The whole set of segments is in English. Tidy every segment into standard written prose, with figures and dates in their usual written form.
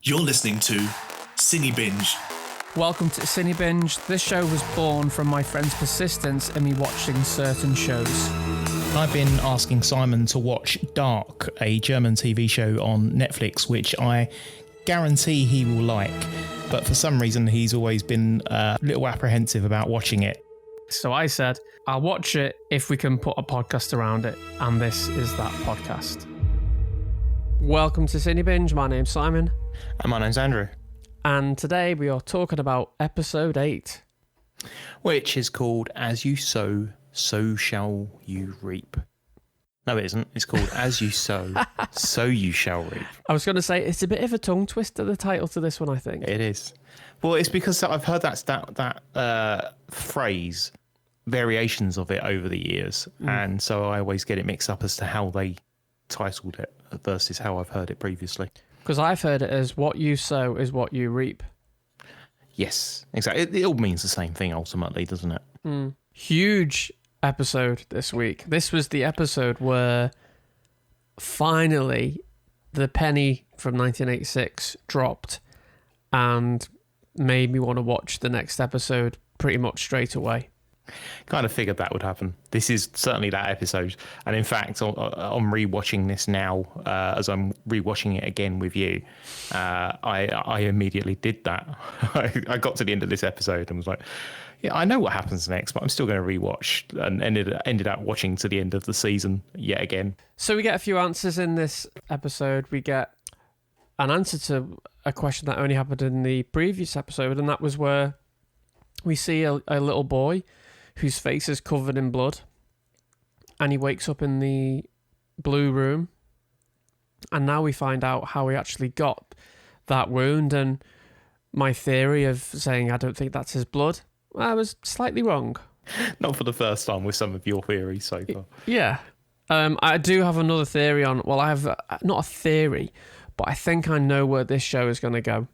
You're listening to cinebinge. Welcome to cinebinge. This show was born from my friend's persistence in me watching certain shows. I've been asking Simon to watch Dark, a German TV show on Netflix, which I guarantee he will like. But for some reason, he's always been a little apprehensive about watching it. So I said, I'll watch it if we can put a podcast around it. And this is that podcast. Welcome to cinebinge. My name's Simon. And my name's Andrew. And today we are talking about episode 8. Which is called As You Sow, So Shall You Reap. No, it isn't. It's called As You Sow, So You Shall Reap. I was going to say, it's a bit of a tongue twister, the title to this one, I think. It is. Well, it's because I've heard that phrase, variations of it over the years. And so I always get it mixed up as to how they titled it versus how I've heard it previously. Because I've heard it as what you sow is what you reap. Yes, exactly. It all means the same thing ultimately, doesn't it? Huge episode this week. This was the episode where finally the penny from 1986 dropped and made me want to watch the next episode pretty much straight away. Kind of figured that would happen. This is certainly that episode. And in fact, on rewatching this now, as I'm rewatching it again with you, I immediately did that. I got to the end of this episode and was like, yeah, I know what happens next, but I'm still going to rewatch, and ended up watching to the end of the season yet again. So we get a few answers in this episode. We get an answer to a question that only happened in the previous episode, and that was where we see a little boy whose face is covered in blood, and he wakes up in the blue room, and now we find out how he actually got that wound. And my theory of saying I don't think that's his blood, I was slightly wrong. Not for the first time with some of your theories so far. Yeah. I do have another theory on, well, I have not a theory, but I think I know where this show is going to go.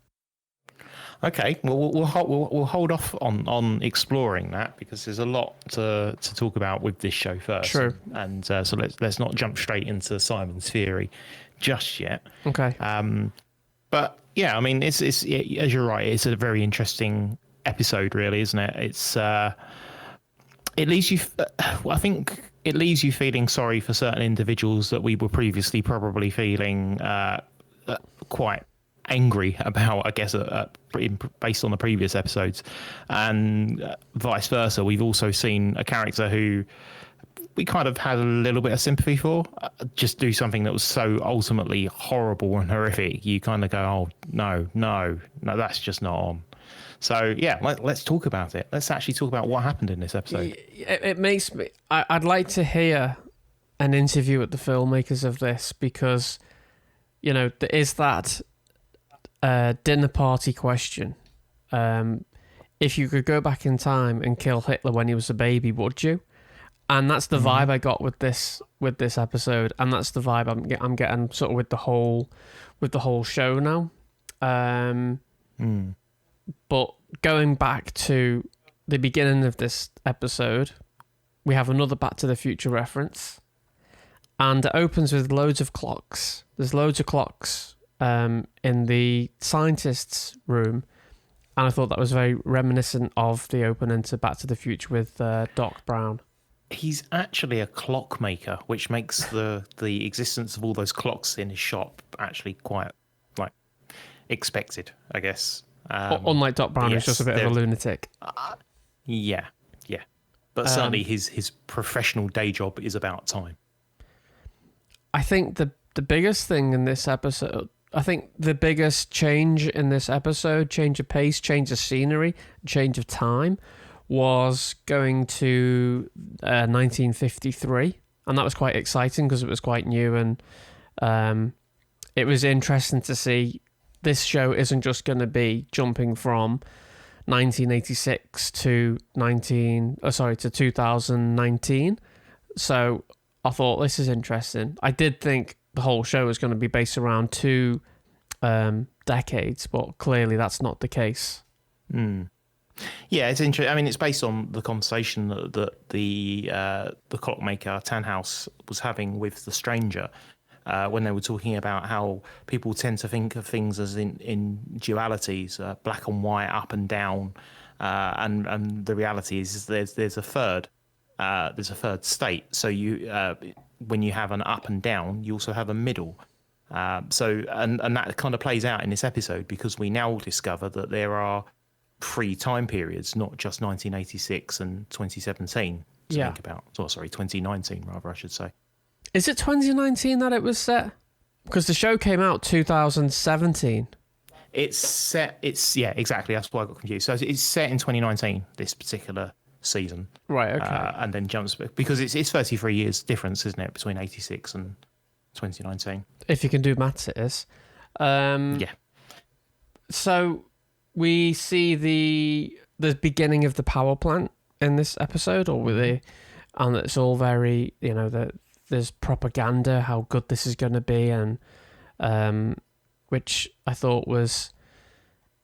Okay, well, we'll hold off on exploring that because there's a lot to talk about with this show first. True. And so let's not jump straight into Simon's theory just yet. Okay. But yeah, I mean, it's as you're right, it's a very interesting episode, really, isn't it? It's it leaves you. I think it leaves you feeling sorry for certain individuals that we were previously probably feeling quite angry about, I guess, based on the previous episodes, and vice versa. We've also seen a character who we kind of had a little bit of sympathy for just do something that was so ultimately horrible and horrific. You kind of go, oh, no, that's just not on. So yeah, let's talk about it. Let's actually talk about what happened in this episode. It makes me... I'd like to hear an interview with the filmmakers of this because, you know, there is that dinner party question. If you could go back in time and kill Hitler when he was a baby, would you? And that's the vibe I got with this episode, and that's the vibe I'm getting sort of with the whole show now. But going back to the beginning of this episode, we have another Back to the Future reference, and it opens with loads of clocks. There's loads of clocks in the scientist's room, and I thought that was very reminiscent of the opening to Back to the Future with Doc Brown. He's actually a clockmaker, which makes the existence of all those clocks in his shop actually quite expected, I guess. Unlike Doc Brown, who's just a bit of a lunatic. Yeah. But certainly his professional day job is about time. I think the biggest thing in this episode, I think the biggest change in this episode, change of pace, change of scenery, change of time, was going to 1953. And that was quite exciting because it was quite new, and it was interesting to see this show isn't just going to be jumping from 1986 to 2019. So I thought this is interesting. I did think the whole show was going to be based around 2 decades, but clearly that's not the case. Yeah, it's interesting. I mean, it's based on the conversation that the clockmaker Tannhaus was having with the stranger, when they were talking about how people tend to think of things as in dualities, black and white, up and down, and the reality is there's a third state. So you when you have an up and down, you also have a middle. So that kind of plays out in this episode, because we now discover that there are 3 time periods, not just 1986 and 2017 to think about. Oh, sorry, 2019 rather, I should say. Is it 2019 that it was set? Because the show came out 2017. It's set. Yeah, exactly. That's why I got confused. So it's set in 2019. This particular season, right? Okay, and then jumps because it's 33 years difference, isn't it, between 86 and 2019? If you can do maths, it is. Yeah. So we see the beginning of the power plant in this episode, and it's all very, there's propaganda how good this is going to be, and which I thought was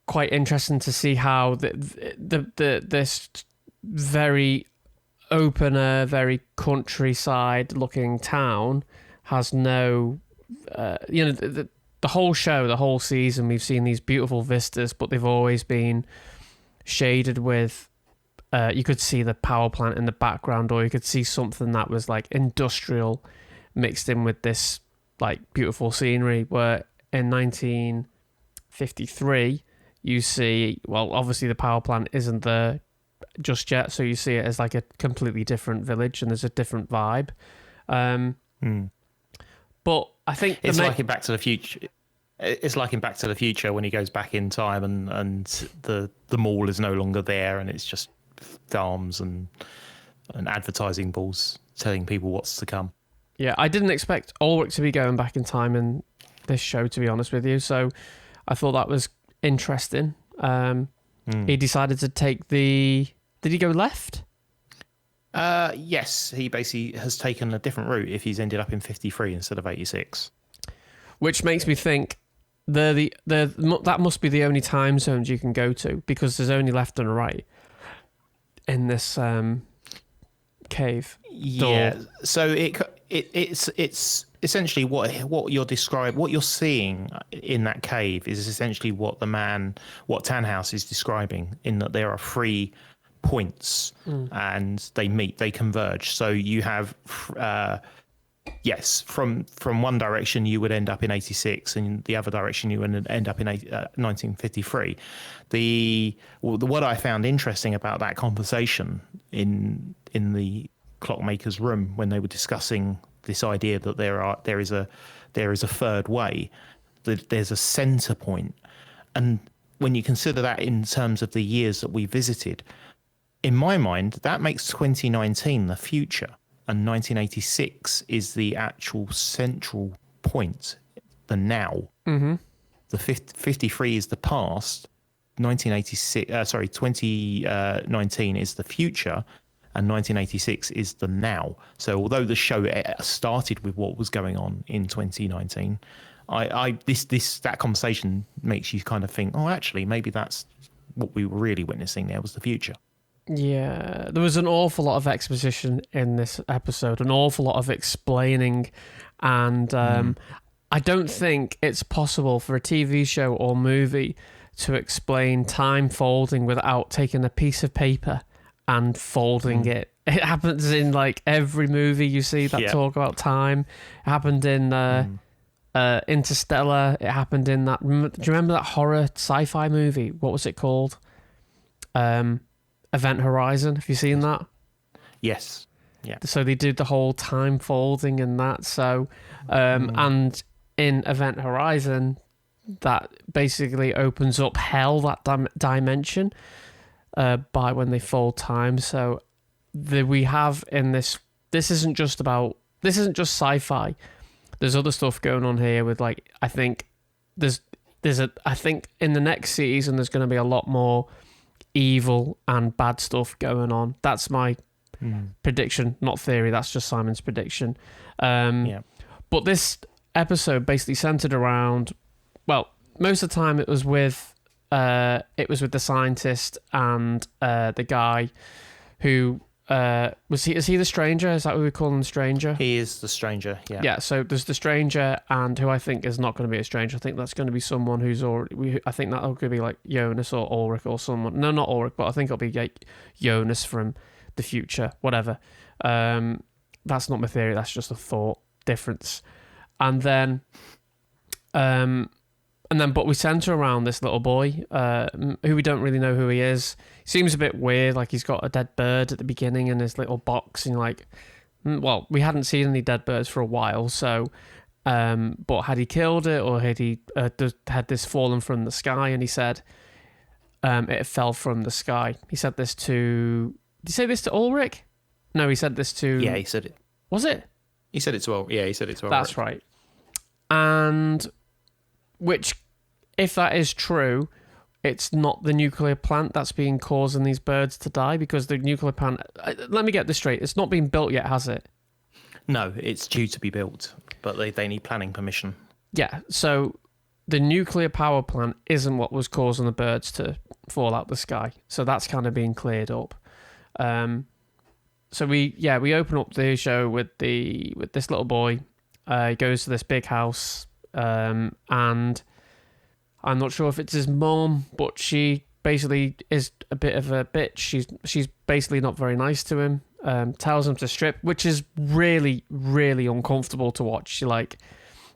quite interesting to see how this very open, very countryside looking town has no, the whole show, the whole season, we've seen these beautiful vistas, but they've always been shaded with, you could see the power plant in the background, or you could see something that was like industrial mixed in with this like beautiful scenery, where in 1953 you see, well, obviously the power plant isn't there just yet, so you see it as like a completely different village, and there's a different vibe. But I think it's like in Back to the Future. It's like in Back to the Future when he goes back in time and the mall is no longer there, and it's just farms and advertising balls telling people what's to come. Yeah, I didn't expect Ulrich to be going back in time in this show, to be honest with you. So I thought that was interesting. He decided to take Did he go left? Yes, he basically has taken a different route if he's ended up in 53 instead of 86. Which makes me think that must be the only time zones you can go to, because there's only left and right in this cave. Yeah, door. so it's essentially what you're seeing in that cave is essentially what Tannhaus is describing, in that there are 3 points and they converge. So you have yes, from one direction you would end up in 86, and the other direction you would end up in 1953. What I found interesting about that conversation in the clockmaker's room, when they were discussing this idea that there is a third way, that there's a center point, and when you consider that in terms of the years that we visited, in my mind, that makes 2019 the future, and 1986 is the actual central point, the now. Mm-hmm. The 53 is the past. 2019 is the future, and 1986 is the now. So although the show started with what was going on in 2019, that conversation makes you kind of think, oh, actually, maybe that's what we were really witnessing there was the future. Yeah, there was an awful lot of exposition in this episode, an awful lot of explaining, and I don't think it's possible for a TV show or movie to explain time folding without taking a piece of paper and folding it. It happens in like every movie you see that talk about time. It happened in Interstellar. It happened in that. Do you remember that horror sci-fi movie? What was it called? Event Horizon. Have you seen that? Yes. Yeah. So they did the whole time folding and that. So, and in Event Horizon, that basically opens up hell, that dimension, by when they fold time. So we have in this isn't just sci-fi. There's other stuff going on here with, like, I think I think in the next season there's going to be a lot more evil and bad stuff going on. That's my prediction, not theory. That's just Simon's prediction. But this episode basically centered around, well, most of the time it was with the scientist and the guy who is he the stranger? Is that what we call him, the stranger? He is the stranger, yeah. Yeah, so there's the stranger, and who I think is not going to be a stranger. I think that's going to be someone who's already... I think that'll be like Jonas or Ulrich or someone. No, not Ulrich, but I think it'll be like Jonas from the future, whatever. That's not my theory, that's just a thought difference. And then... but we centre around this little boy, who we don't really know who he is. He seems a bit weird, like he's got a dead bird at the beginning in his little box, and you're like, well, we hadn't seen any dead birds for a while, so, but had he killed it, or had he had this fallen from the sky? And he said, it fell from the sky. He said this to... Did he say this to Ulrich? No, he said this to... Yeah, he said it. Was it? He said it to Ulrich. Yeah, he said it to Ulrich. That's right. And... Which, if that is true, it's not the nuclear plant that's been causing these birds to die, because the nuclear plant... Let me get this straight. It's not been built yet, has it? No, it's due to be built, but they need planning permission. Yeah, so the nuclear power plant isn't what was causing the birds to fall out the sky. So that's kind of being cleared up. So we open up the show with this little boy. He goes to this big house... and I'm not sure if it's his mom, but she basically is a bit of a bitch. She's basically not very nice to him. Tells him to strip, which is really, really uncomfortable to watch. Like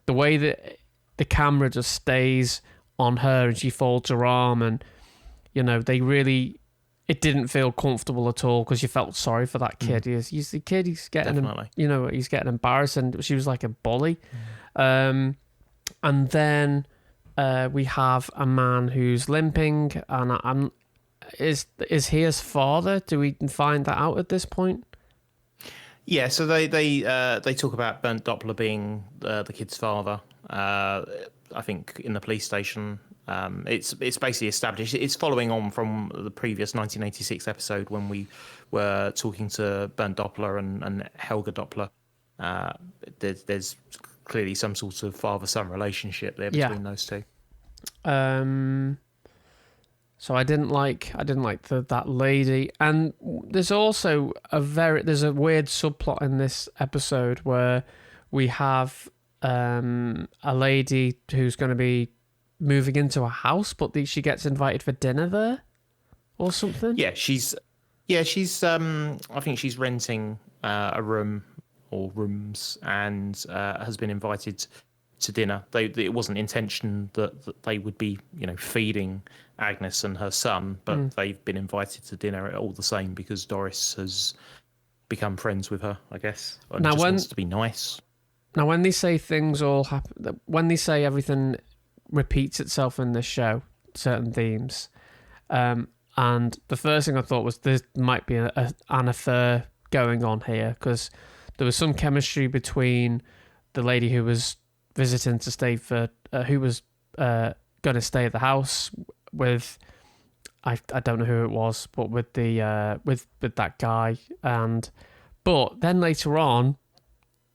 the way that the camera just stays on her and she folds her arm, and it didn't feel comfortable at all, because you felt sorry for that kid. He's the kid. He's getting he's getting embarrassed, and she was like a bully. And then we have a man who's limping, and is he his father? Do we find that out at this point? Yeah, so they talk about Bernd Doppler being the kid's father. I think in the police station. It's basically established. It's following on from the previous 1986 episode when we were talking to Bernd Doppler and Helga Doppler. There's clearly some sort of father-son relationship there between those two. So I didn't like that lady, and there's also there's a weird subplot in this episode where we have a lady who's going to be moving into a house, but she gets invited for dinner there or something. She's I think she's renting a room or rooms, and has been invited to dinner. It wasn't intention that they would be, feeding Agnes and her son, but they've been invited to dinner all the same because Doris has become friends with her, I guess, and just wants to be nice. Now, when they say things all happen, when they say everything repeats itself in this show, certain themes, and the first thing I thought was there might be an affair going on here, because there was some chemistry between the lady who was visiting to stay who was going to stay at the house with, I don't know who it was, but with the with that guy, but then later on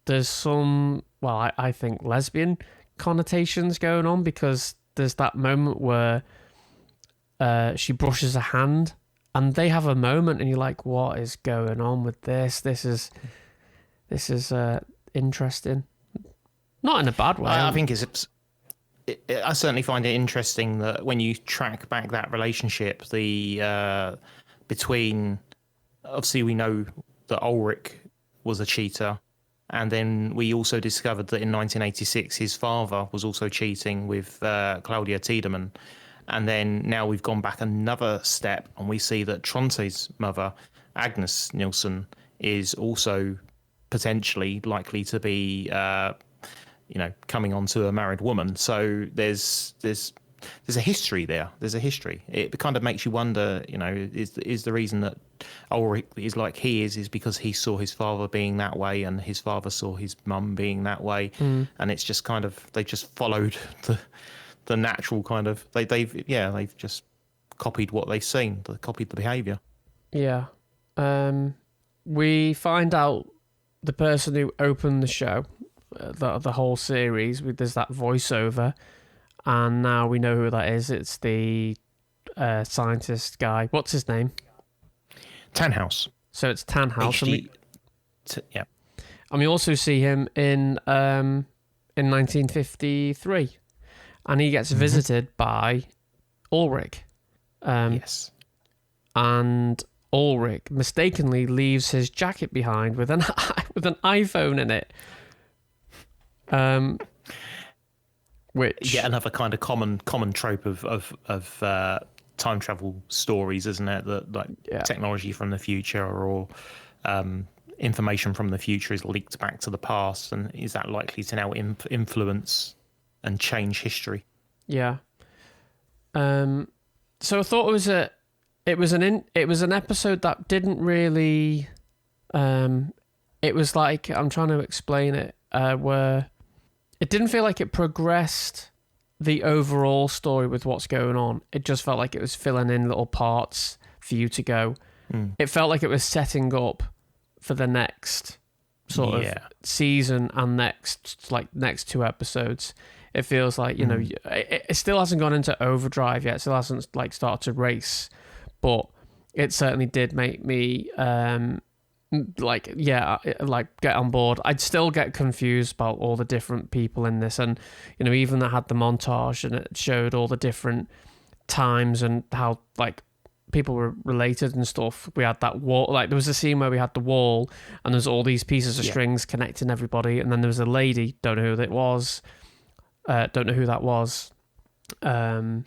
there's some, well, I think lesbian connotations going on, because there's that moment where she brushes a hand and they have a moment, and you're like, what is going on with this? This is interesting. Not in a bad way. I think I certainly find it interesting that when you track back that relationship, between, obviously we know that Ulrich was a cheater, and then we also discovered that in 1986 his father was also cheating with Claudia Tiedemann, and then now we've gone back another step and we see that Tronte's mother, Agnes Nilsson, is also potentially likely to be coming on to a married woman. So there's a history there. There's a history. It kind of makes you wonder, is the reason that Ulrich is like he is because he saw his father being that way and his father saw his mum being that way, and it's just kind of, they just followed the natural kind of, they've just copied what they've seen. They copied the behaviour. Yeah. We find out the person who opened the show, the whole series, there's that voiceover, and now we know who that is. It's the scientist guy. What's his name? Tannhaus. So it's Tannhaus. Yeah. And we also see him in 1953, and he gets visited by Ulrich. Yes. And Ulrich mistakenly leaves his jacket behind with an with an iPhone in it. Which another kind of common trope of time travel stories, isn't it? That technology from the future or information from the future is leaked back to the past, and is that likely to now influence and change history? Yeah. So I thought it was an episode that didn't really. It was like, I'm trying to explain it, where it didn't feel like it progressed the overall story with what's going on. It just felt like it was filling in little parts for you to go. It felt like it was setting up for the next sort of season and next two episodes. It feels like, you know, it still hasn't gone into overdrive yet. It still hasn't like started to race, but it certainly did make me get on board. I'd still get confused about all the different people in this, and you know, even I had the montage and it showed all the different times and how like people were related and stuff. We had that wall, like there was a scene where we had the wall and there's all these pieces of strings connecting everybody, and then there was a lady, don't know who that was. So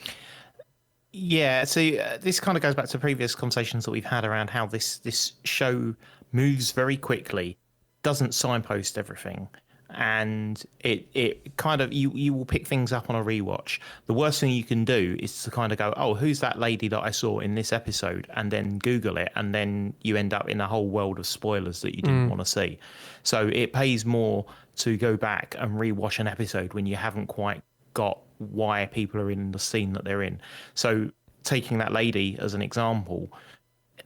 this kind of goes back to previous conversations that we've had around how this show moves very quickly, doesn't signpost everything, and it kind of you will pick things up on a rewatch. The worst thing you can do is to kind of go, oh, who's that lady that I saw in this episode, and then Google it, and then you end up in a whole world of spoilers that you didn't want to see. So it pays more to go back and rewatch an episode when you haven't quite got why people are in the scene that they're in. So taking that lady as an example,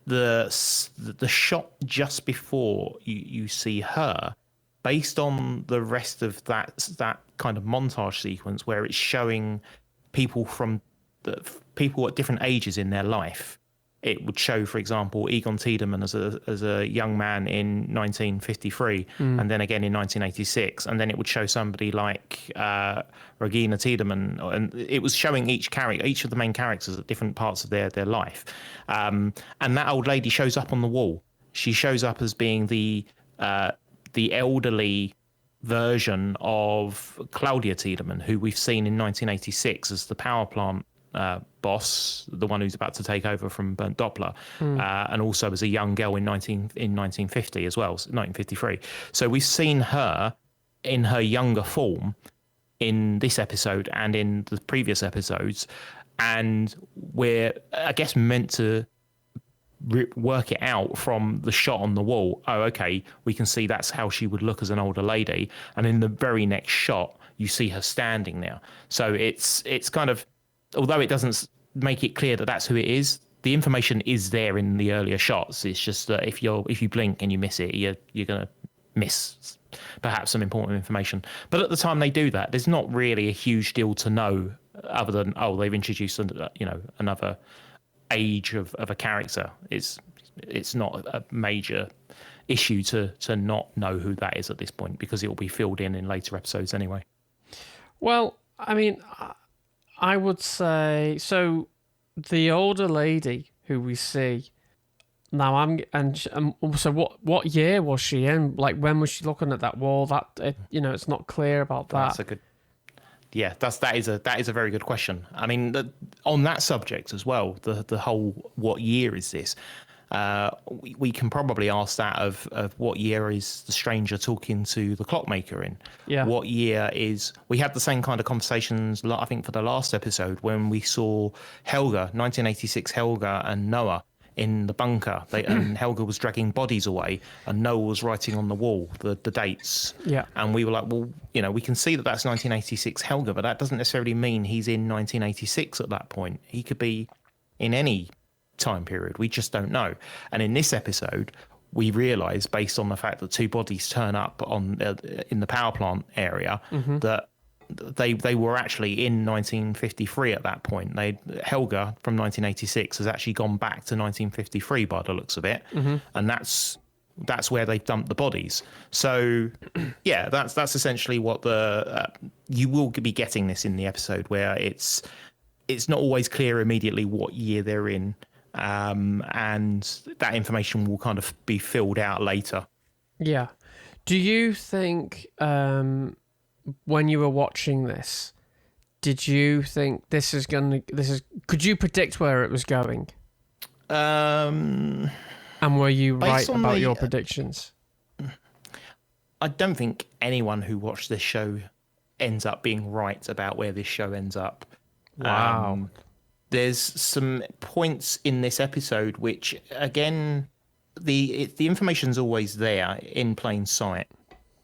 the shot just before you see her, based on the rest of that kind of montage sequence where it's showing people people at different ages in their life, it would show, for example, Egon Tiedemann as a young man in 1953, and then again in 1986, and then it would show somebody like Regina Tiedemann, and it was showing each of the main characters at different parts of their life. And that old lady shows up on the wall. She shows up as being the elderly version of Claudia Tiedemann, who we've seen in 1986 as the power plant boss, the one who's about to take over from Bernd Doppler, and also as a young girl in 1950 as well, 1953. So we've seen her in her younger form in this episode and in the previous episodes, and we're, I guess, meant to work it out from the shot on the wall. Oh, okay, we can see that's how she would look as an older lady, and in the very next shot you see her standing there. So it's kind of, although it doesn't make it clear that that's who it is, the information is there in the earlier shots. It's just that if you blink and you miss it, you're going to miss perhaps some important information. But at the time they do that, there's not really a huge deal to know, other than, oh, they've introduced another age of a character. It's not a major issue to not know who that is at this point, because it will be filled in later episodes anyway. Well, I mean, I would say, so the older lady who we see now, so what year was she in? Like, when was she looking at that wall? It's not clear about that. That's a good. Yeah, that is a very good question. I mean, on that subject as well, the whole what year is this? We can probably ask that of what year is the stranger talking to the clockmaker in? Yeah. What year is... We had the same kind of conversations, I think, for the last episode when we saw Helga, 1986 Helga and Noah in the bunker. And Helga was dragging bodies away and Noah was writing on the wall the dates. Yeah. And we were like, well, we can see that that's 1986 Helga, but that doesn't necessarily mean he's in 1986 at that point. He could be in any time period. We just don't know. And in this episode, we realise, based on the fact that two bodies turn up in the power plant area, that they were actually in 1953 at that point. Helga from 1986 has actually gone back to 1953 by the looks of it, and that's where they've dumped the bodies. So yeah, that's essentially what you will be getting this in the episode, where it's not always clear immediately what year they're in, and that information will kind of be filled out later. Yeah. Do you think when you were watching this, did you think could you predict where it was going? And were you right about your predictions? I don't think anyone who watched this show ends up being right about where this show ends up. Wow. There's some points in this episode which, again, the information's always there in plain sight,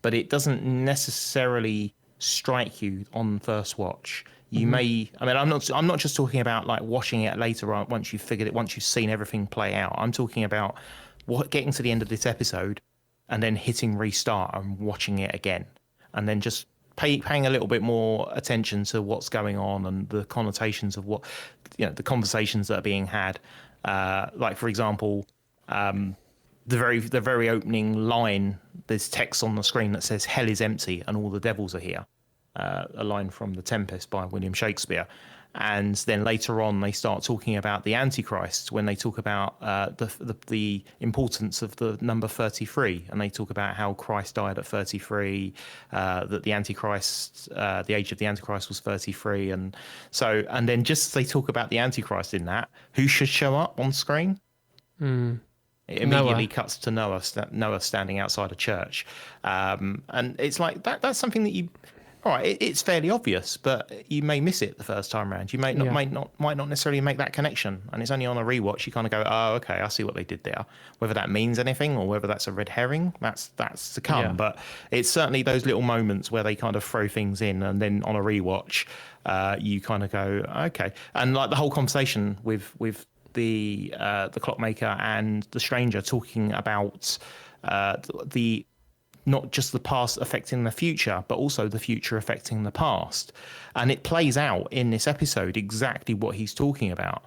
but it doesn't necessarily strike you on first watch. You may, I mean, I'm not just talking about like watching it later on once you've figured it, once you've seen everything play out. I'm talking about getting to the end of this episode and then hitting restart and watching it again, and then just paying a little bit more attention to what's going on and the connotations of what, the conversations that are being had. Like, for example, the very opening line, there's text on the screen that says "Hell is empty and all the devils are here," a line from The Tempest by William Shakespeare. And then later on, they start talking about the Antichrist when they talk about the importance of the number 33, and they talk about how Christ died at 33, that the Antichrist, the age of the Antichrist was 33, and then just as they talk about the Antichrist in that, who should show up on screen? It immediately cuts to Noah standing outside a church, and it's like that's something that you. All right, it's fairly obvious, but you may miss it the first time around. You might not necessarily make that connection, and it's only on a rewatch you kind of go, "Oh, okay, I see what they did there." Whether that means anything or whether that's a red herring, that's to come. Yeah. But it's certainly those little moments where they kind of throw things in, and then on a rewatch, you kind of go, "Okay." And like the whole conversation with the clockmaker and the stranger talking about the. Not just the past affecting the future, but also the future affecting the past. And it plays out in this episode exactly what he's talking about.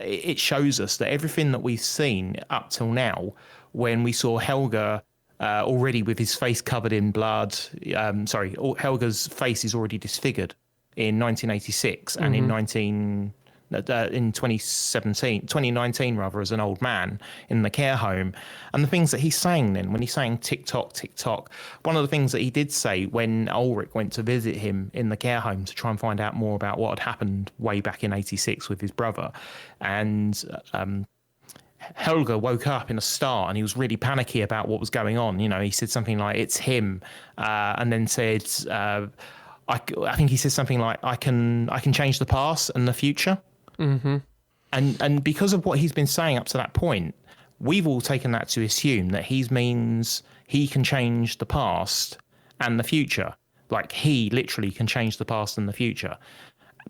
It shows us that everything that we've seen up till now, when we saw Helga already with his face covered in blood, Helga's face is already disfigured in 1986 and in 2019 rather, as an old man in the care home. And the things that he's saying then, when he's saying tick tock, one of the things that he did say when Ulrich went to visit him in the care home to try and find out more about what had happened way back in 86 with his brother, and Helga woke up in a start and he was really panicky about what was going on. He said something like, "It's him," and then said, I think he says something like, I can change the past and the future." Mm-hmm. And because of what he's been saying up to that point, we've all taken that to assume that he means he can change the past and the future. Like, he literally can change the past and the future.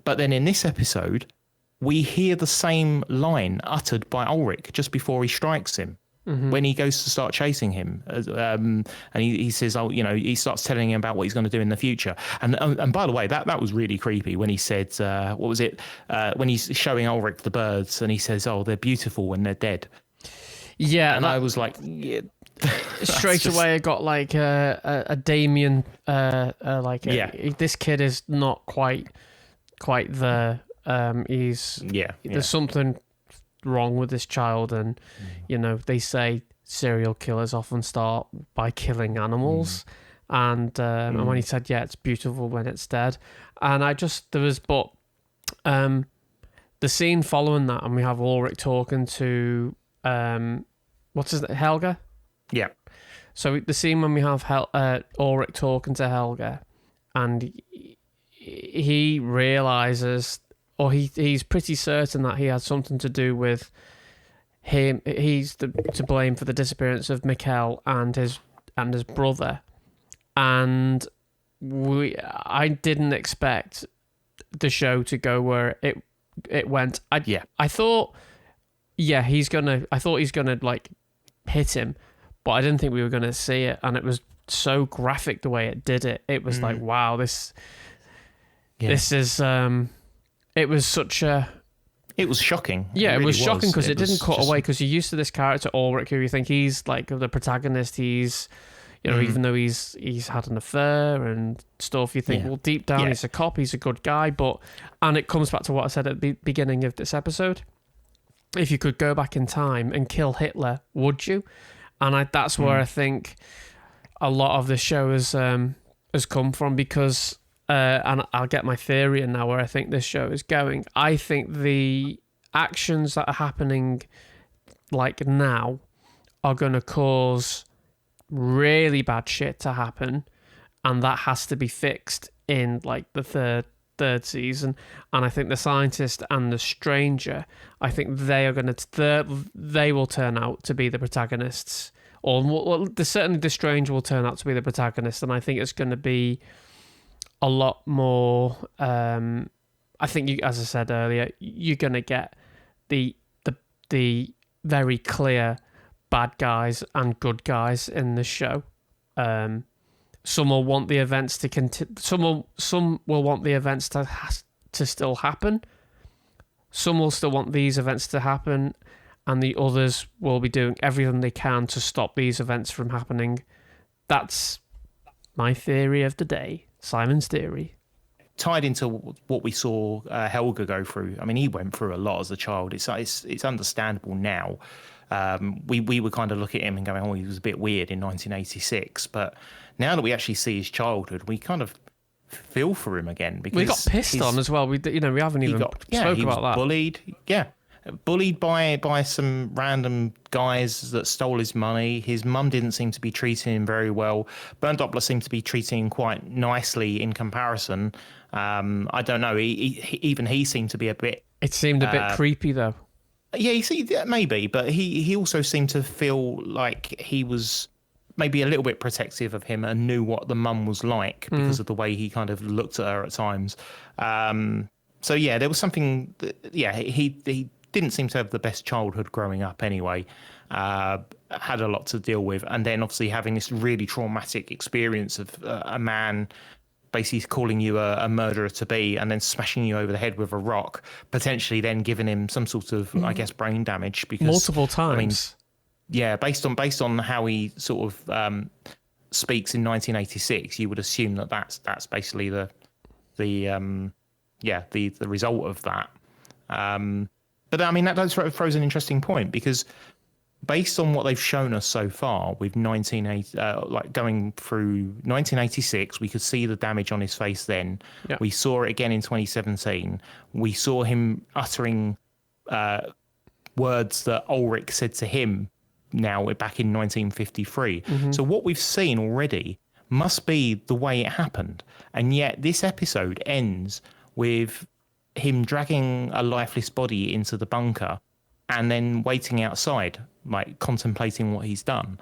But then in this episode, we hear the same line uttered by Ulrich just before he strikes him. Mm-hmm. When he goes to start chasing him, and he says, he starts telling him about what he's going to do in the future. And by the way, that was really creepy when he said, what was it? When he's showing Ulrich the birds and he says, "Oh, they're beautiful when they're dead." Yeah. And I was like, yeah. Straight away I got like a Damien, this kid is not quite there. There's something wrong with this child, and they say serial killers often start by killing animals, and when he said, "Yeah, it's beautiful when it's dead," and the scene following that, and we have Ulrich talking to Helga. Yeah. So the scene when we have Ulrich talking to Helga, and he realizes, or he's pretty certain that he had something to do with him. He's to blame for the disappearance of Mikkel and his brother. And I didn't expect the show to go where it went. I thought he's gonna like hit him, but I didn't think we were gonna see it. And it was so graphic the way it did it. It was like, wow, this. This is it was such a. It was shocking. Yeah, it really was shocking because it didn't cut just- away, because you're used to this character Ulrich, who you think he's like the protagonist. He's, even though he's had an affair and stuff, you think, well, deep down he's a cop, he's a good guy. And it comes back to what I said at the beginning of this episode. If you could go back in time and kill Hitler, would you? And that's where I think a lot of the show has come from, because. And I'll get my theory in now where I think this show is going. I think the actions that are happening like now are going to cause really bad shit to happen, and that has to be fixed in like the third season. And I think the scientist and the stranger, I think they are going to they will turn out to be the protagonists, or certainly the stranger will turn out to be the protagonist. And I think it's going to be a lot more. I think as I said earlier, you're gonna get the very clear bad guys and good guys in the show. Some will want the events to continue. Some will want the events to still happen. Some will still want these events to happen, and the others will be doing everything they can to stop these events from happening. That's my theory of the day. Simon's theory. Tied into what we saw Helga go through. I mean, he went through a lot as a child. It's understandable now. We would kind of look at him and go, oh, he was a bit weird in 1986. But now that we actually see his childhood, we kind of feel for him again. Because we got pissed on as well. We haven't even spoke about that. Bullied. Yeah. Bullied by some random guys that stole his money. His mum didn't seem to be treating him very well. Bernd Doppler seemed to be treating him quite nicely in comparison. I don't know. He seemed to be a bit. It seemed a bit creepy though. Yeah, maybe, but he also seemed to feel like he was maybe a little bit protective of him and knew what the mum was like because of the way he kind of looked at her at times. So yeah, there was something. He didn't seem to have the best childhood growing up anyway. Had a lot to deal with. And then obviously having this really traumatic experience of a man basically calling you a murderer to be and then smashing you over the head with a rock, potentially then giving him some sort of, I guess, brain damage. Because multiple times. I mean, based on how he sort of speaks in 1986, you would assume that's basically the result of that. But I mean, that throws an interesting point, because based on what they've shown us so far with going through 1986, we could see the damage on his face then. Yeah. We saw it again in 2017. We saw him uttering words that Ulrich said to him now back in 1953. Mm-hmm. So what we've seen already must be the way it happened. And yet this episode ends with him dragging a lifeless body into the bunker and then waiting outside, like contemplating what he's done.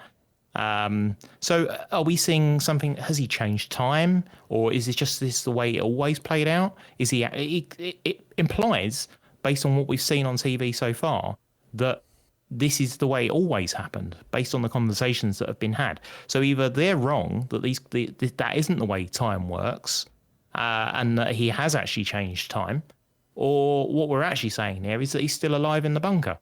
So are we seeing something? Has he changed time, or is it just this the way it always played out? Is he? It implies, based on what we've seen on TV so far, that this is the way it always happened, based on the conversations that have been had. So either they're wrong, that that isn't the way time works, and that he has actually changed time, or what we're actually saying here is that he's still alive in the bunker.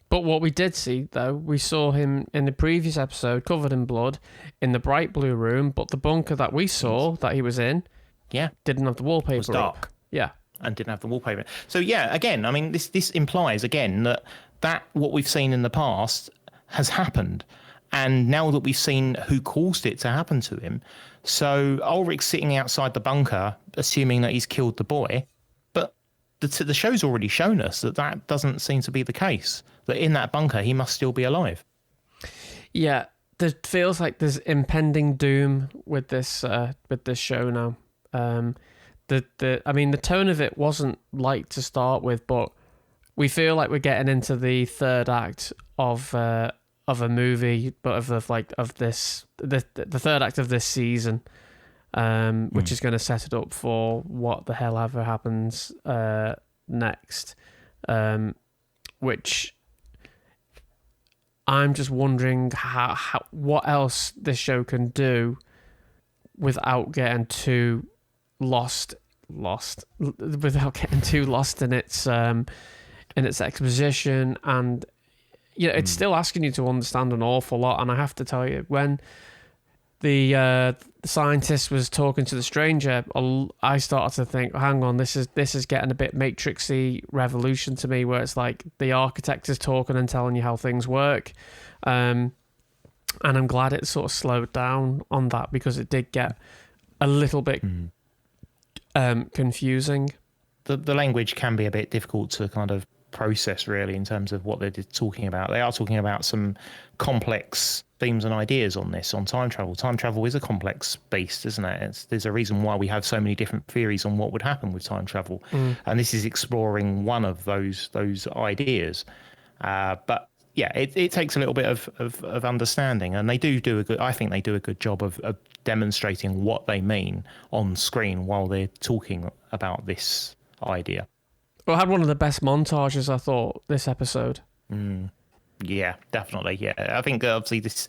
But what we did see, though, we saw him in the previous episode covered in blood in the bright blue room, but the bunker that we saw that he was in, didn't have the wallpaper. It was dark. Yeah. And didn't have the wallpaper. So yeah, again, I mean, this implies again that what we've seen in the past has happened. And now that we've seen who caused it to happen to him, so Ulrich's sitting outside the bunker, assuming that he's killed the boy, but the show's already shown us that doesn't seem to be the case. That in that bunker, he must still be alive. Yeah, there feels like there's impending doom with this show now. The tone of it wasn't light to start with, but we feel like we're getting into the third act of a movie, but of the third act of this season, which is going to set it up for what the hell ever happens next. Which I'm just wondering how what else this show can do without getting too lost lost without getting too lost in its exposition, and it's still asking you to understand an awful lot. And I have to tell you, when the scientist was talking to the stranger, I started to think, hang on, this is getting a bit Matrixy Revolution to me, where it's like the architect is talking and telling you how things work. And I'm glad it sort of slowed down on that, because it did get a little bit confusing. The language can be a bit difficult to kind of process, really, in terms of what they're talking about. They are talking about some complex themes and ideas on time travel. Time travel is a complex beast, isn't it? There's a reason why we have so many different theories on what would happen with time travel, and this is exploring one of those ideas. But yeah, it takes a little bit of understanding, and I think they do a good job of demonstrating what they mean on screen while they're talking about this idea. Well, I had one of the best montages, I thought, this episode. Yeah, definitely. Yeah, I think obviously this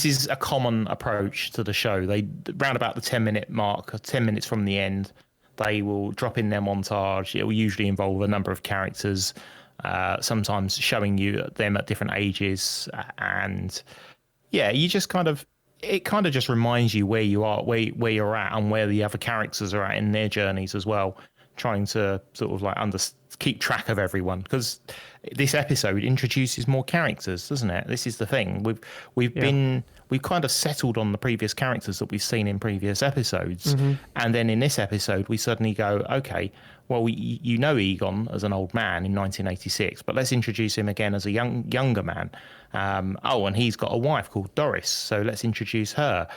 is a common approach to the show. They round about the 10-minute mark, 10 minutes from the end, they will drop in their montage. It will usually involve a number of characters, sometimes showing you them at different ages, and yeah, you just it kind of just reminds you where you are, where you're at, and where the other characters are at in their journeys as well, trying to sort of like keep track of everyone, because this episode introduces more characters, doesn't it? This is the thing. We've kind of settled on the previous characters that we've seen in previous episodes, and then in this episode we suddenly go, okay, well, Egon as an old man in 1986, but let's introduce him again as a younger man. And he's got a wife called Doris, so let's introduce her.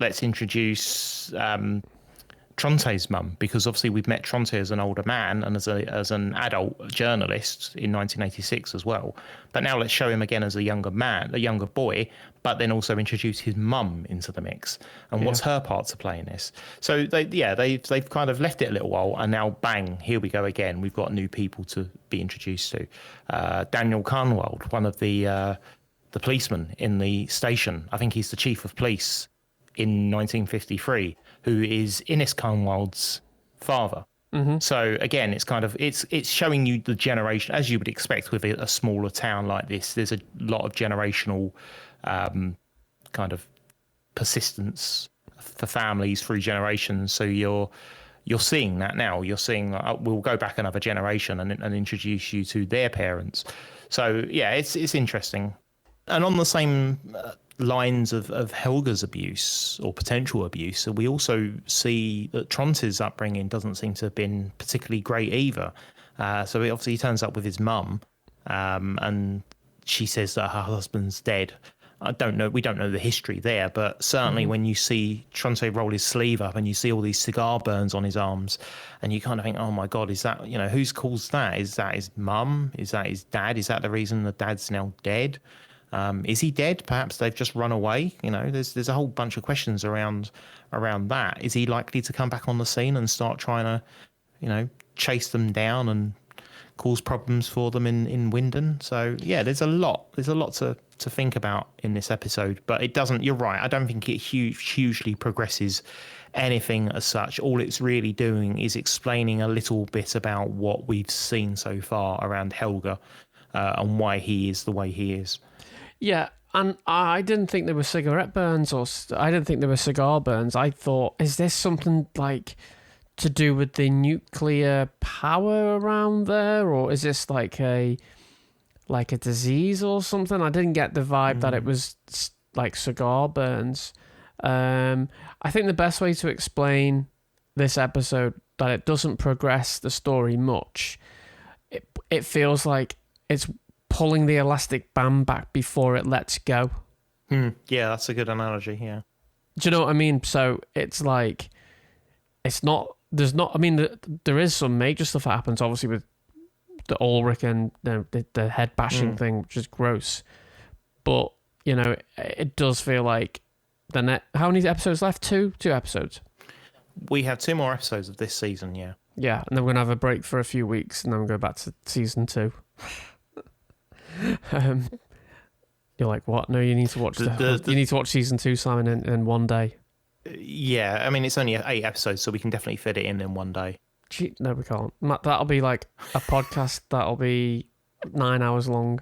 Let's introduce Tronte's mum, because obviously we've met Tronte as an older man and as an adult journalist in 1986 as well. But now let's show him again as a younger boy, but then also introduce his mum into the mix, and what's her part to play in this. So they've kind of left it a little while, and now bang, here we go again. We've got new people to be introduced to. Daniel Carnwald, one of the policemen in the station. I think he's the chief of police in 1953, who is Innes Carnwald's father. So again, it's showing you the generation, as you would expect with a smaller town like this. There's a lot of generational kind of persistence for families through generations. So you're seeing that now. You're seeing we'll go back another generation and introduce you to their parents. So yeah, it's interesting. And on the same lines of Helga's abuse or potential abuse, so we also see that Tronte's upbringing doesn't seem to have been particularly great either. So he turns up with his mum, and she says that her husband's dead. I don't know. We don't know the history there, but certainly when you see Tronte roll his sleeve up and you see all these cigar burns on his arms, and you kind of think, oh my God, is that, who's caused that? Is that his mum? Is that his dad? Is that the reason the dad's now dead? Is he dead? Perhaps they've just run away. There's a whole bunch of questions around that. Is he likely to come back on the scene and start trying to, chase them down and cause problems for them in Wyndon? So yeah, there's a lot to think about in this episode, but it doesn't. You're right. I don't think it hugely progresses anything as such. All it's really doing is explaining a little bit about what we've seen so far around Helga and why he is the way he is. Yeah, and I didn't think there were cigarette burns, or I didn't think there were cigar burns. I thought, is this something like to do with the nuclear power around there, or is this like a disease or something? I didn't get the vibe that it was like cigar burns. I think the best way to explain this episode that it doesn't progress the story much. It feels like it's pulling the elastic band back before it lets go. Yeah, that's a good analogy, yeah. Do you know what I mean? So it's like, there is some major stuff that happens, obviously, with the Ulrich and the head bashing thing, which is gross. But, it does feel like how many episodes left? Two episodes. We have 2 more episodes of this season, yeah. Yeah, and then we're going to have a break for a few weeks, and then we'll go back to season 2. You're like, what? No, you need to watch you need to watch season 2, Simon, in one day. Yeah, I mean, it's only 8 episodes, so we can definitely fit it in one day. Gee, no, we can't. That'll be like a podcast that'll be 9 hours long.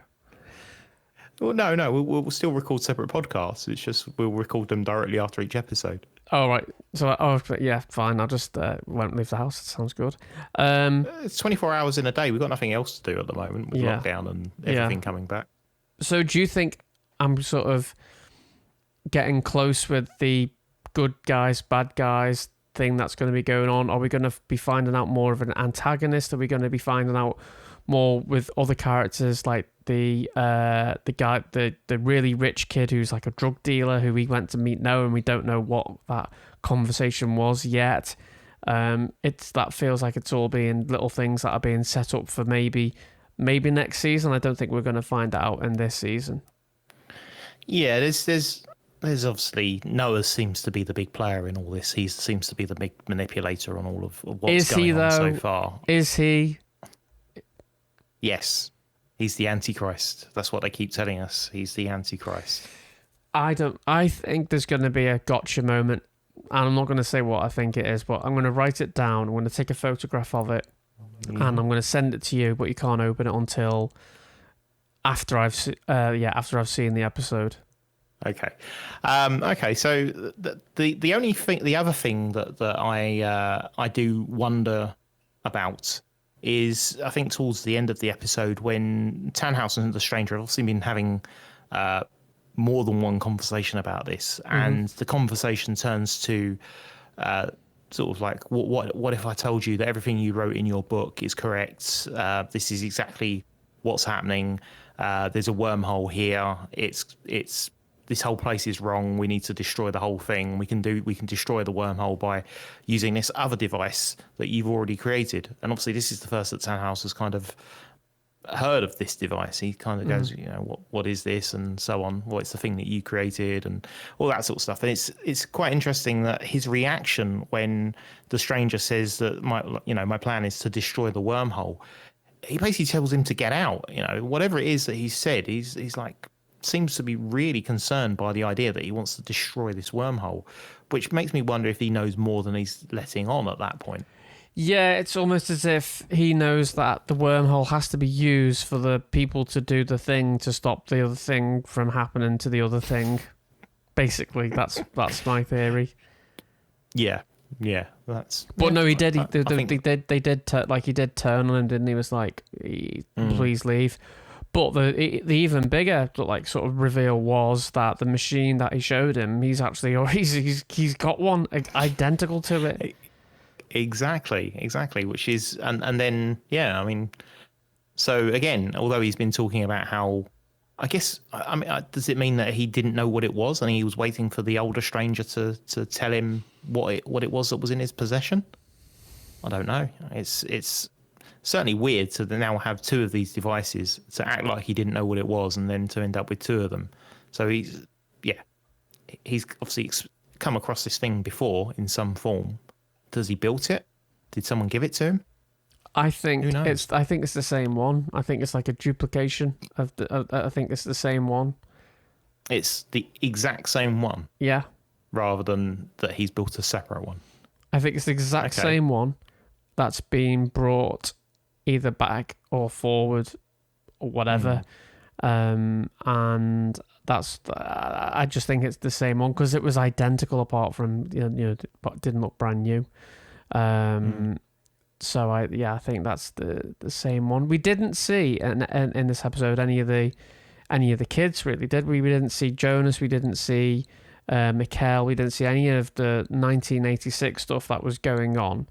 Well, no, we'll still record separate podcasts. It's just we'll record them directly after each episode. Oh, right. So, yeah, fine. I'll just won't leave the house. That sounds good. It's 24 hours in a day. We've got nothing else to do at the moment with lockdown and everything coming back. So do you think I'm sort of getting close with the good guys, bad guys thing that's going to be going on? Are we going to be finding out more of an antagonist? Are we going to be finding out more with other characters like the guy, the really rich kid who's like a drug dealer who we went to meet now, and we don't know what that conversation was yet. That feels like it's all being little things that are being set up for maybe next season. I don't think we're going to find that out in this season. Yeah, there's obviously Noah seems to be the big player in all this. He seems to be the big manipulator on all of what's going on so far. Is he? Yes, he's the Antichrist. That's what they keep telling us. He's the Antichrist. I think there's going to be a gotcha moment, and I'm not going to say what I think it is, but I'm going to write it down. I'm going to take a photograph of it, and I'm going to send it to you. But you can't open it until after I've seen the episode. Okay. Okay. So the only thing, the other thing that I do wonder about is, I think towards the end of the episode, when Tannhaus and the stranger have obviously been having more than one conversation about this, and the conversation turns to sort of like, what if I told you that everything you wrote in your book is correct? This is exactly what's happening. There's a wormhole here. It's this whole place is wrong. We need to destroy the whole thing. We can destroy the wormhole by using this other device that you've already created. And obviously, this is the first that Tannhaus has kind of heard of this device. He kind of goes, what is this, and so on. Well, it's the thing that you created, and all that sort of stuff. And it's quite interesting that his reaction when the stranger says that my plan is to destroy the wormhole. He basically tells him to get out. Whatever it is that he said, he's like, seems to be really concerned by the idea that he wants to destroy this wormhole, which makes me wonder if he knows more than he's letting on at that point. Yeah, it's almost as if he knows that the wormhole has to be used for the people to do the thing to stop the other thing from happening to the other thing. Basically, that's my theory. Yeah, that's. But no, he did. They did turn on him, didn't he? He was like, "Please leave." But the even bigger sort of reveal was that the machine that he showed him, he's got one identical to it. Exactly. Which is and then I mean, so again, although he's been talking about how, I guess, I mean, does it mean that he didn't know what it was and he was waiting for the older stranger to tell him what it was that was in his possession? I don't know. It's certainly weird to now have two of these devices, to act like he didn't know what it was and then to end up with two of them. So he's obviously come across this thing before in some form. Does he built it? Did someone give it to him? I think it's the same one. I think it's like a duplication of I think it's the same one. It's the exact same one. Yeah. Rather than that he's built a separate one. I think it's the exact same one that's being brought either back or forward or whatever. And that's, I just think it's the same one because it was identical apart from, but didn't look brand new. So I think that's the same one. We didn't see in this episode any of the kids really, did we? We didn't see Jonas. We didn't see Mikhail. We didn't see any of the 1986 stuff that was going on.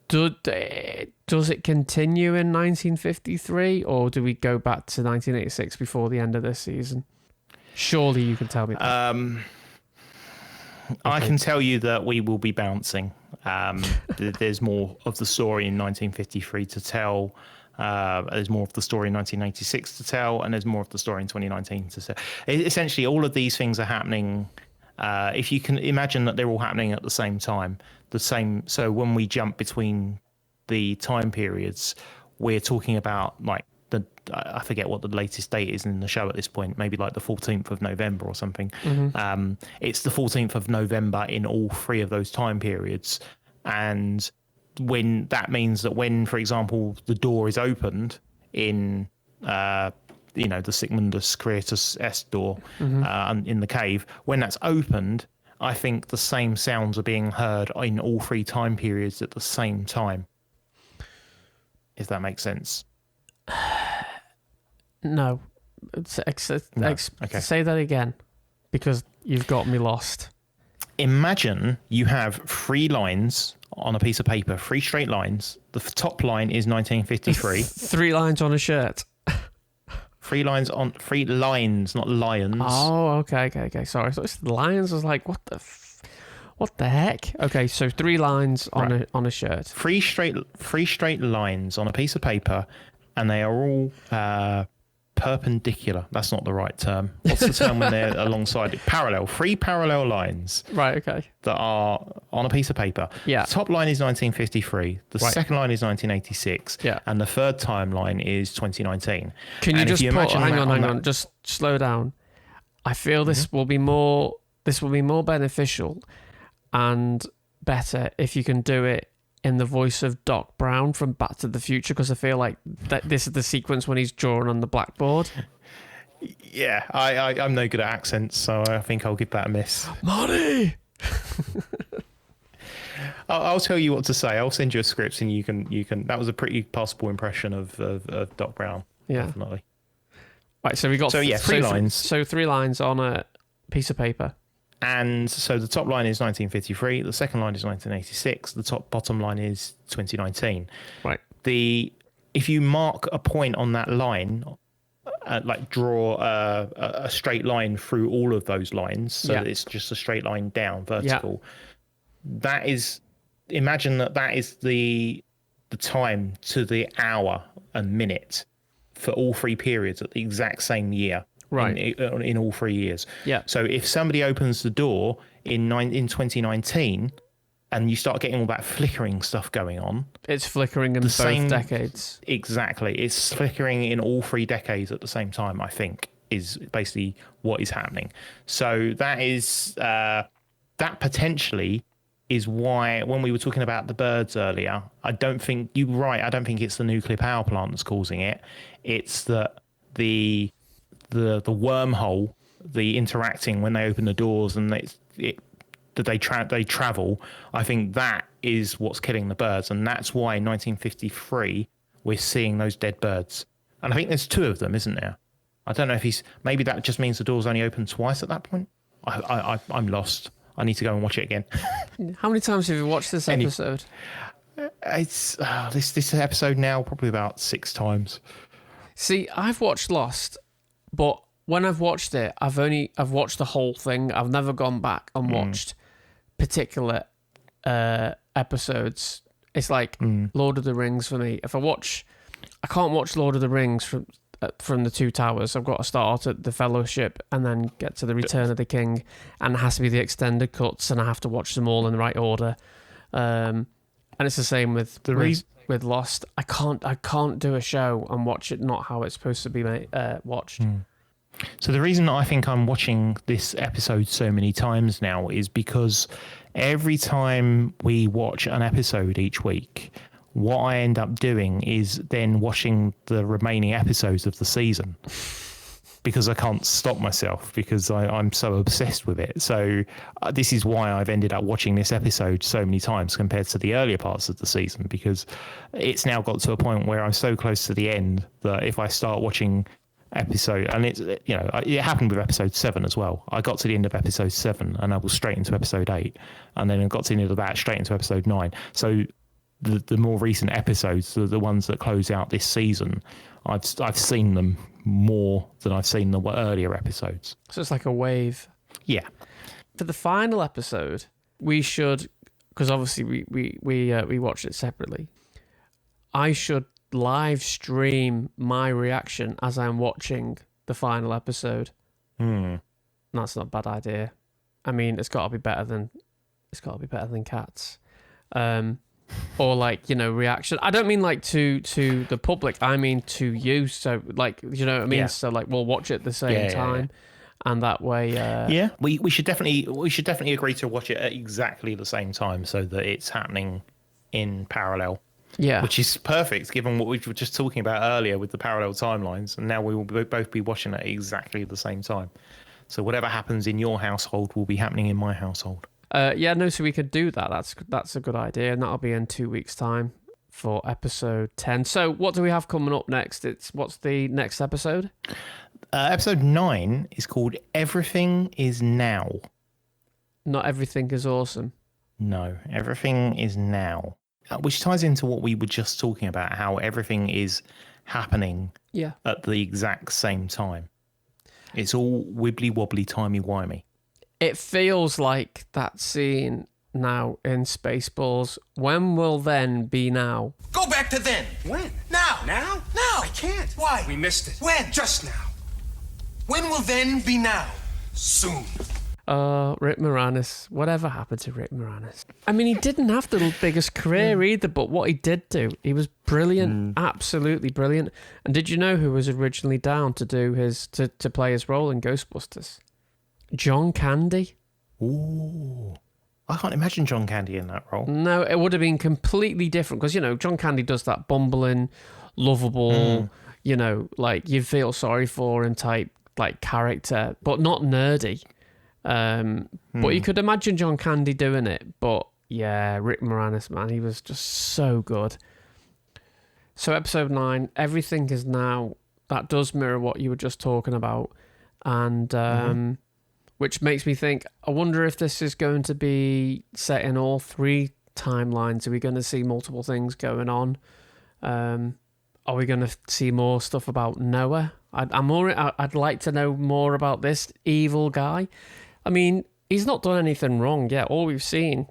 Does it continue in 1953, or do we go back to 1986 before the end of this season? Surely you can tell me that. I can tell you that we will be bouncing. There's more of the story in 1953 to tell. There's more of the story in 1986 to tell, and there's more of the story in 2019 to tell. Essentially, all of these things are happening. If you can imagine that they're all happening at the same time, so when we jump between the time periods, we're talking about like I forget what the latest date is in the show at this point, maybe like the 14th of November or something. It's the 14th of November in all three of those time periods. And when that means that when, for example, the door is opened in, the Sigmundus Creatus Est door in the cave, when that's opened, I think the same sounds are being heard in all three time periods at the same time. If that makes sense. No. Okay. Say that again, because you've got me lost. Imagine you have 3 lines on a piece of paper, 3 straight lines. The top line is 1953. 3 lines on a shirt. 3 lines, not lions. Oh, okay. Sorry, I thought it was lions. I was like, what the heck? Okay, so 3 lines on a shirt. 3 straight lines on a piece of paper, and they are all perpendicular. That's not the right term. What's the term when they're alongside it? Parallel. 3 parallel lines. Right, okay. That are on a piece of paper. Yeah. The top line is 1953. The second line is 1986. Yeah. And the third timeline is 2019. Can you hang on, just slow down. I feel this will be more beneficial and better if you can do it in the voice of Doc Brown from Back to the Future, because I feel like that this is the sequence when he's drawing on the blackboard. Yeah, I'm no good at accents, so I think I'll give that a miss. Marty! I'll tell you what to say. I'll send you a script, and you can. That was a pretty passable impression of Doc Brown. Yeah, definitely. Right, so we got 3 lines. So 3 lines on a piece of paper. And so the top line is 1953, the second line is 1986, the bottom line is 2019. Right. If you mark a point on that line, like draw a straight line through all of those lines, so that it's just a straight line down, vertical. Yeah. Imagine that is the time to the hour and minute for all 3 periods at the exact same year. Right. In all 3 years. Yeah. So if somebody opens the door in 2019 and you start getting all that flickering stuff going on. It's flickering in both decades. Exactly. It's flickering in all 3 decades at the same time, I think, is basically what is happening. So that is, that potentially is why, when we were talking about the birds earlier, I don't think it's the nuclear power plant that's causing it. It's that the wormhole, the interacting when they open the doors and they travel. I think that is what's killing the birds, and that's why in 1953 we're seeing those dead birds. And I think there's 2 of them, isn't there? I don't know if maybe that just means the door's only open twice at that point. I'm lost. I need to go and watch it again. How many times have you watched this episode? It's this episode now probably about 6 times. See, I've watched Lost. But when I've watched it, I've watched the whole thing. I've never gone back and watched particular episodes. It's like Lord of the Rings for me. I can't watch Lord of the Rings from the 2 Towers. I've got to start at the Fellowship and then get to the Return of the King, and it has to be the extended cuts, and I have to watch them all in the right order. And it's the same with Lost. I can't do a show and watch it not how it's supposed to be watched. So the reason I think I'm watching this episode so many times now is because every time we watch an episode each week, what I end up doing is then watching the remaining episodes of the season, because I can't stop myself, because I'm so obsessed with it. So this is why I've ended up watching this episode so many times compared to the earlier parts of the season, because it's now got to a point where I'm so close to the end that if I start watching episode, and it happened with episode 7 as well. I got to the end of episode 7 and I was straight into episode 8, and then I got to the end of that straight into episode 9. So the more recent episodes, the ones that close out this season, I've seen them more than I've seen the earlier episodes. So it's like a wave. Yeah. For the final episode, we should, because obviously we watched it separately. I should live stream my reaction as I'm watching the final episode. That's not a bad idea. I mean, it's got to be better than Cats. or like, you know, reaction. I don't mean like to the public. I mean to you. So like, you know what I mean? Yeah. So like, we'll watch it at the same time, and that way. We should definitely agree to watch it at exactly the same time so that it's happening in parallel. Yeah. Which is perfect given what we were just talking about earlier with the parallel timelines, and now we will both be watching it at exactly the same time. So whatever happens in your household will be happening in my household. So we could do that. That's a good idea, and that'll be in 2 weeks' time for episode 10. So what do we have coming up next? What's the next episode? Episode 9 is called Everything Is Now. Not Everything Is Awesome. No, Everything Is Now. Which ties into what we were just talking about, how everything is happening at the exact same time. It's all wibbly wobbly, timey wimey. It feels like that scene now in Spaceballs. When will then be now? Go back to then. When? Now. Now? Now. I can't. Why? We missed it. When? Just now. When will then be now? Soon. Rick Moranis. Whatever happened to Rick Moranis? I mean, he didn't have the biggest career either, but what he did do, he was brilliant, absolutely brilliant. And did you know who was originally down to do to play his role in Ghostbusters? John Candy. Ooh. I can't imagine John Candy in that role. No, it would have been completely different because, you know, John Candy does that bumbling, lovable, you know, like you feel sorry for him type like character, but not nerdy. But you could imagine John Candy doing it. But yeah, Rick Moranis, man, he was just so good. So episode 9, Everything Is Now. That does mirror what you were just talking about. And which makes me think, I wonder if this is going to be set in all 3 timelines. Are we going to see multiple things going on? Are we going to see more stuff about Noah? I'd like to know more about this evil guy. I mean, he's not done anything wrong yet. All we've seen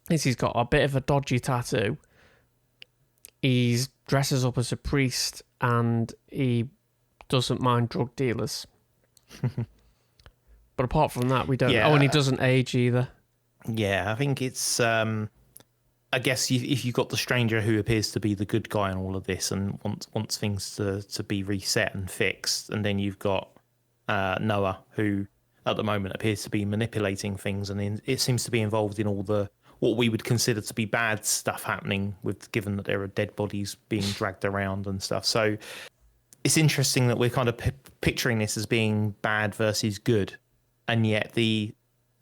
is he's got a bit of a dodgy tattoo. He dresses up as a priest and he doesn't mind drug dealers. But apart from that, we don't. Yeah. Oh, and he doesn't age either. Yeah, I think it's. I guess if you've got the stranger who appears to be the good guy in all of this and wants things to be reset and fixed, and then you've got Noah who at the moment appears to be manipulating things, and it seems to be involved in all the what we would consider to be bad stuff happening, with given that there are dead bodies being dragged around and stuff. So it's interesting that we're kind of picturing this as being bad versus good, and yet the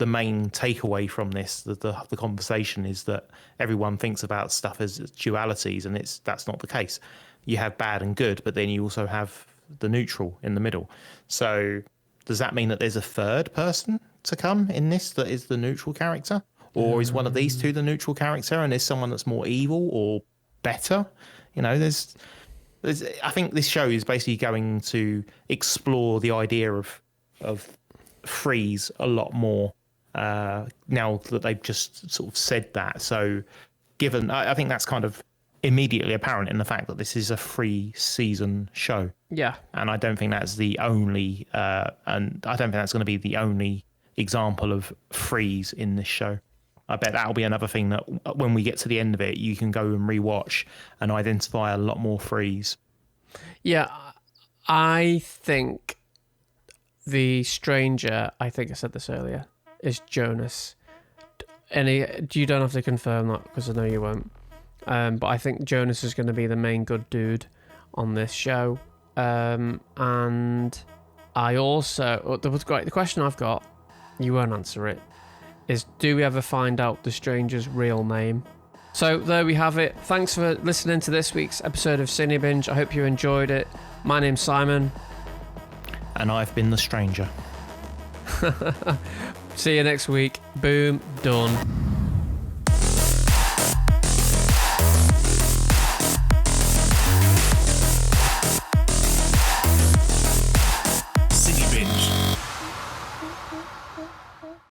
main takeaway from this, the conversation, is that everyone thinks about stuff as dualities, and that's not the case. You have bad and good, but then you also have the neutral in the middle. So does that mean that there's a third person to come in this that is the neutral character? Or is one of these two the neutral character and there's someone that's more evil or better? You know, there's I think this show is basically going to explore the idea of freeze a lot more now that they've just sort of said that. So given, I think that's kind of immediately apparent in the fact that this is a 3-season show. Yeah. And I don't think that's the only, and I don't think that's going to be the only example of freeze in this show. I bet that'll be another thing that when we get to the end of it, you can go and rewatch and identify a lot more freeze. Yeah, I think the stranger, I think I said this earlier, is Jonas. You don't have to confirm that because I know you won't. But I think Jonas is going to be the main good dude on this show. And I also, the question I've got, you won't answer it, is do we ever find out the stranger's real name? So there we have it. Thanks for listening to this week's episode of Cinebinge. I hope you enjoyed it. My name's Simon. And I've been the stranger. See you next week. Boom. Done.